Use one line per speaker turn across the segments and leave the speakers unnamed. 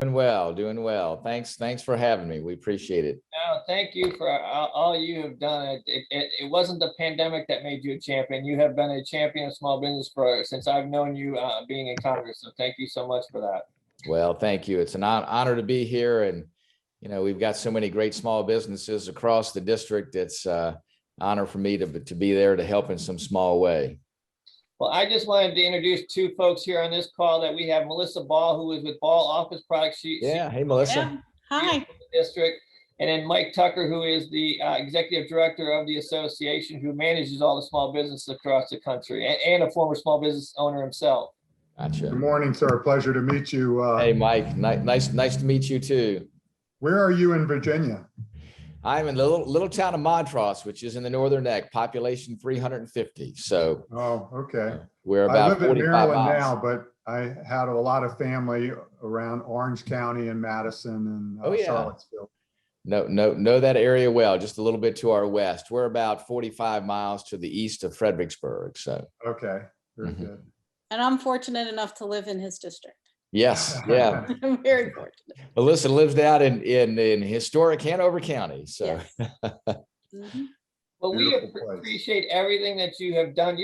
Doing well, doing well. Thanks for having me. We appreciate it.
No, thank you for all you have done. It wasn't the pandemic that made you a champion. You have been a champion of small business for since I've known you being in Congress. So thank you so much for that.
Well, thank you. It's an honor to be here, and we've got so many great small businesses across the district. It's an honor for me to be there to help in some small way.
Well, I just wanted to introduce two folks here on this call that we have Melissa Ball, who is with Ball Office Products.
Hey, Melissa.
Yeah. Hi.
The district. And then Mike Tucker, who is the executive director of the association, who manages all the small businesses across the country and a former small business owner himself.
Gotcha.
Good morning, sir. Pleasure to meet you.
Hey, Mike. Nice to meet you too.
Where are you in Virginia?
I'm in the little town of Montrose, which is in the northern neck, population 350. So,
Oh, okay.
We're about
I live in
45
Maryland
miles.
now, but I had a lot of family around Orange County and Madison and Charlottesville.
Know that area well, just a little bit to our west. We're about 45 miles to the east of Fredericksburg. So,
okay, very good.
And I'm fortunate enough to live in his district.
Yes, yeah.
I'm very fortunate.
Melissa lives out in historic Hanover County. So,
Yes. Mhm.
Well, we appreciate everything that you have done.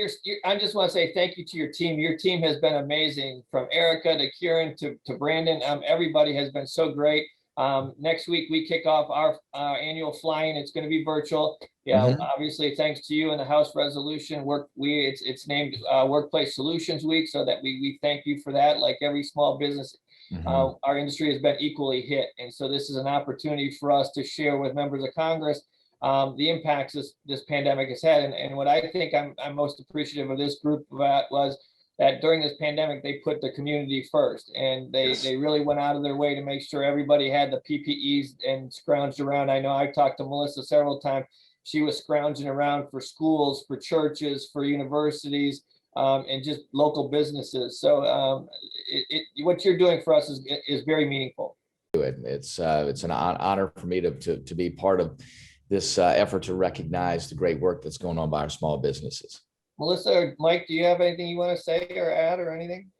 I just want to say thank you to your team. Your team has been amazing, from Erica to Kieran to Brandon. Everybody has been so great. Next week we kick off our annual flying. It's going to be virtual. Yeah, obviously thanks to you and the House resolution it's named Workplace Solutions Week, so that we thank you for that. Like every small business, our industry has been equally hit, and so this is an opportunity for us to share with members of Congress the impacts this pandemic has had. And what I think I'm most appreciative of this group was that during this pandemic, they put the community first, and they really went out of their way to make sure everybody had the PPEs and scrounged around. I know I've talked to Melissa several times. She was scrounging around for schools, for churches, for universities, and just local businesses. So what you're doing for us is very meaningful.
It's an honor for me to be part of this effort to recognize the great work that's going on by our small businesses.
Melissa or Mike, do you have anything you want to say or add or anything?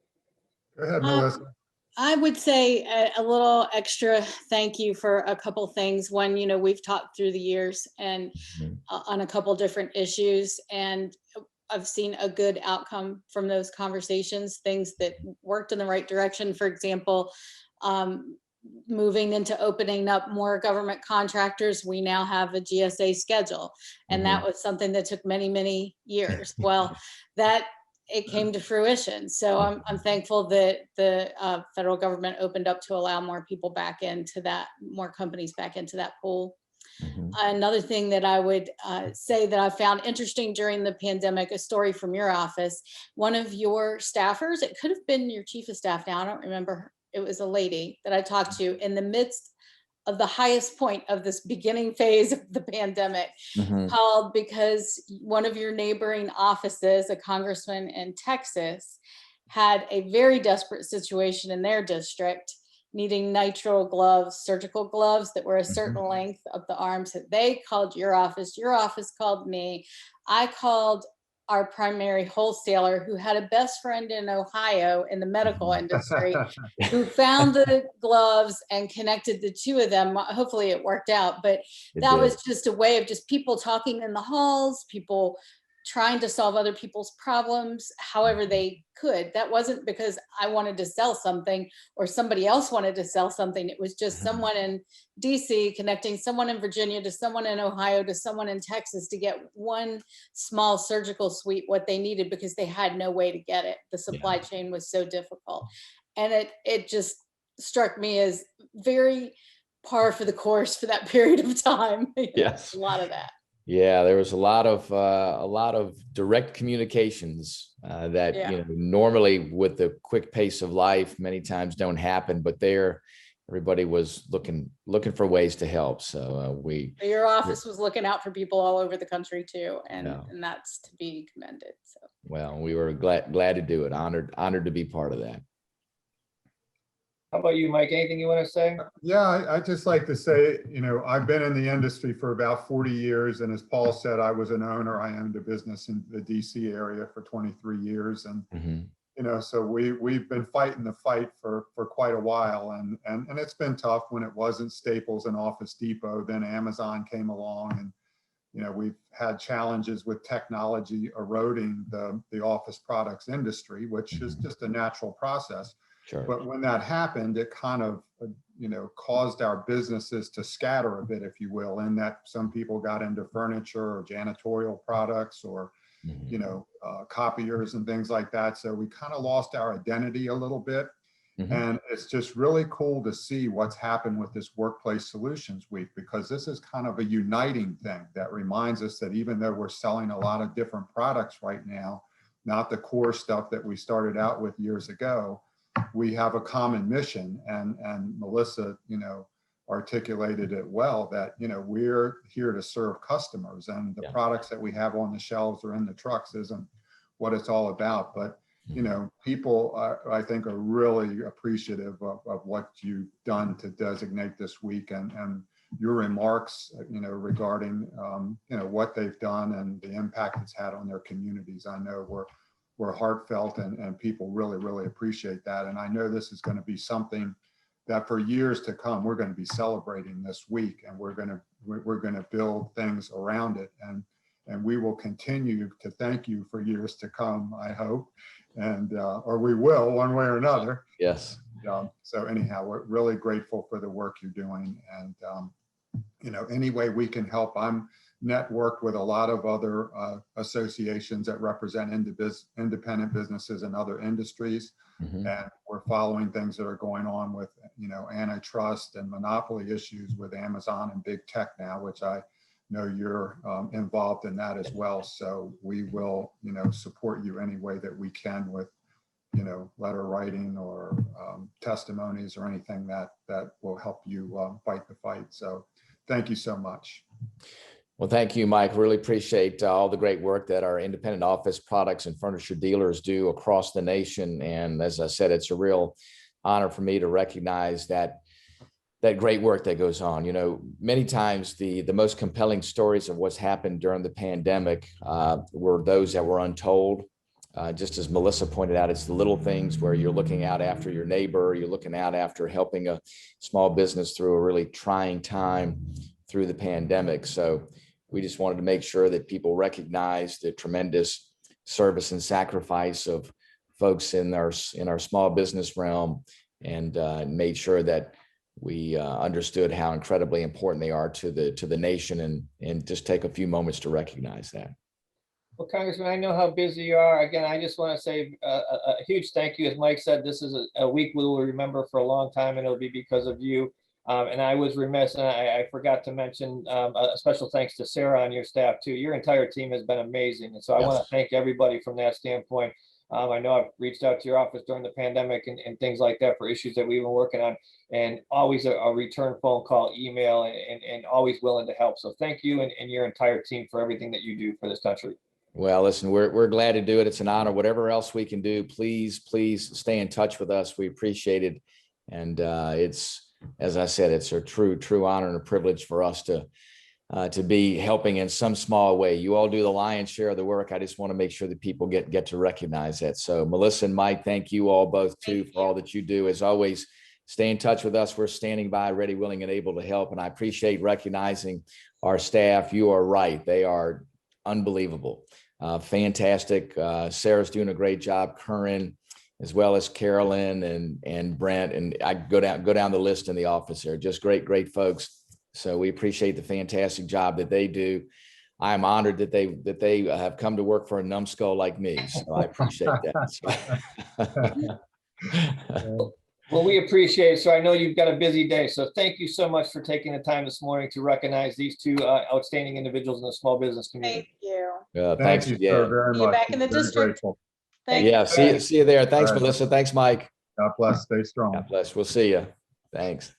Go ahead, Melissa.
I would say a little extra thank you for a couple things. One, we've talked through the years and on a couple different issues, and I've seen a good outcome from those conversations, things that worked in the right direction. For example, moving into opening up more government contractors, we now have a GSA schedule. And that was something that took many, many years. Well, it came to fruition. So I'm thankful that the federal government opened up to allow more people back into that, more companies back into that pool. Another thing that I would say that I found interesting during the pandemic, a story from your office, one of your staffers, it could have been your chief of staff now, I don't remember. It was a lady that I talked to in the midst of the highest point of this beginning phase of the pandemic, called because one of your neighboring offices, a congressman in Texas, had a very desperate situation in their district, needing nitrile gloves, surgical gloves that were a certain length of the arms. That they called your office called me. I called our primary wholesaler, who had a best friend in Ohio in the medical industry, who found the gloves and connected the two of them. Hopefully it worked out, but that was just a way of just people talking in the halls, people trying to solve other people's problems however they could. That wasn't because I wanted to sell something or somebody else wanted to sell something. It was just someone in DC connecting someone in Virginia to someone in Ohio to someone in Texas to get one small surgical suite what they needed, because they had no way to get it. The supply chain was so difficult. And it just struck me as very par for the course for that period of time.
Yes.
A lot of that.
Yeah, there was a lot of direct communications that normally with the quick pace of life many times don't happen, but everybody was looking for ways to help. So
your office was looking out for people all over the country too, and that's to be commended. So
well, we were glad to do it. Honored to be part of that.
How about you, Mike? Anything you want to say?
Yeah, I just like to say, I've been in the industry for about 40 years. And as Paul said, I was an owner. I owned a business in the DC area for 23 years. And You know, so we've been fighting the fight for quite a while, and it's been tough when it wasn't Staples and Office Depot. Then Amazon came along, and you know, we've had challenges with technology eroding the office products industry, which is just a natural process.
Sure.
But when that happened, it kind of, you know, caused our businesses to scatter a bit, if you will, in that some people got into furniture or janitorial products or, you know, copiers and things like that. So we kind of lost our identity a little bit. And it's just really cool to see what's happened with this Workplace Solutions Week, because this is kind of a uniting thing that reminds us that even though we're selling a lot of different products right now, not the core stuff that we started out with years ago, we have a common mission. And Melissa, you know, articulated it well, that, you know, we're here to serve customers, and the products that we have on the shelves or in the trucks isn't what it's all about. But you know, people I think are really appreciative of what you've done to designate this week, and your remarks, you know, regarding you know, what they've done and the impact it's had on their communities. I know we're heartfelt, and people really appreciate that. And I know this is going to be something that for years to come we're going to be celebrating this week, and we're going to build things around it, and we will continue to thank you for years to come, I hope. And or we will, one way or another.
Yes.
So anyhow, we're really grateful for the work you're doing, and you know, any way we can help. I'm networked with a lot of other associations that represent independent businesses and other industries, and we're following things that are going on with, you know, antitrust and monopoly issues with Amazon and big tech now, which I know you're involved in that as well. So we will, you know, support you any way that we can with, you know, letter writing or testimonies or anything that will help you fight the fight. So thank you so much.
Well, thank you, Mike. Really appreciate all the great work that our independent office products and furniture dealers do across the nation. And as I said, it's a real honor for me to recognize that great work that goes on. You know, many times the most compelling stories of what's happened during the pandemic were those that were untold. Just as Melissa pointed out, it's the little things where you're looking out after your neighbor, you're looking out after helping a small business through a really trying time through the pandemic. So we just wanted to make sure that people recognize the tremendous service and sacrifice of folks in our small business realm, and made sure that we understood how incredibly important they are to the nation, and just take a few moments to recognize that.
Well, Congressman, I know how busy you are. Again, I just want to say a huge thank you. As Mike said, this is a week we will remember for a long time, and it'll be because of you. And I was remiss, and I forgot to mention a special thanks to Sarah on your staff too. Your entire team has been amazing. And so I want to thank everybody from that standpoint. I know I've reached out to your office during the pandemic and things like that for issues that we've been working on, and always a return phone call, email, and always willing to help. So thank you and your entire team for everything that you do for this country.
Well, listen, we're glad to do it. It's an honor. Whatever else we can do, please stay in touch with us. We appreciate it. And it's, as I said, it's a true honor and a privilege for us to be helping in some small way. You all do the lion's share of the work. I just want to make sure that people get to recognize that. So Melissa and Mike, thank you all both too for all that you do. As always, stay in touch with us. We're standing by, ready, willing, and able to help. And I appreciate recognizing our staff. You are right. They are unbelievable. Fantastic. Sarah's doing a great job. Curran, as well as Carolyn and Brent, and I go down the list in the office there. Just great folks. So we appreciate the fantastic job that they do. I am honored that they have come to work for a numbskull like me. So I appreciate that.
Well, we appreciate it. So I know you've got a busy day. So thank you so much for taking the time this morning to recognize these two outstanding individuals in the small business community.
Thank you.
Thanks
you
again.
very
See you
much.
back in the
Very
district.
grateful.
Thank
Yeah,
you.
see you there. Thanks,
All right.
Melissa. Thanks, Mike.
God bless. Stay strong.
God bless. We'll see you. Thanks.